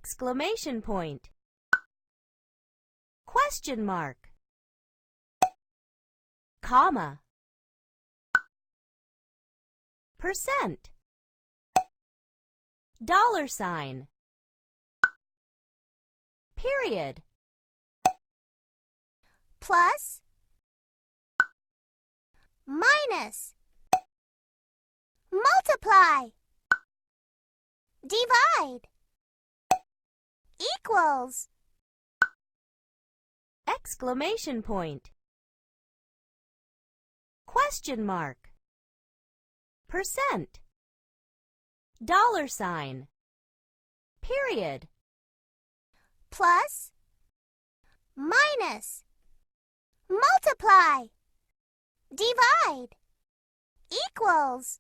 Exclamation point. Question mark. Comma. Percent. Dollar sign. Period. Plus, minus, multiply, divide, equals. Exclamation point. Question mark. Percent. Dollar sign. Period. Plus, minus, multiply, divide, equals.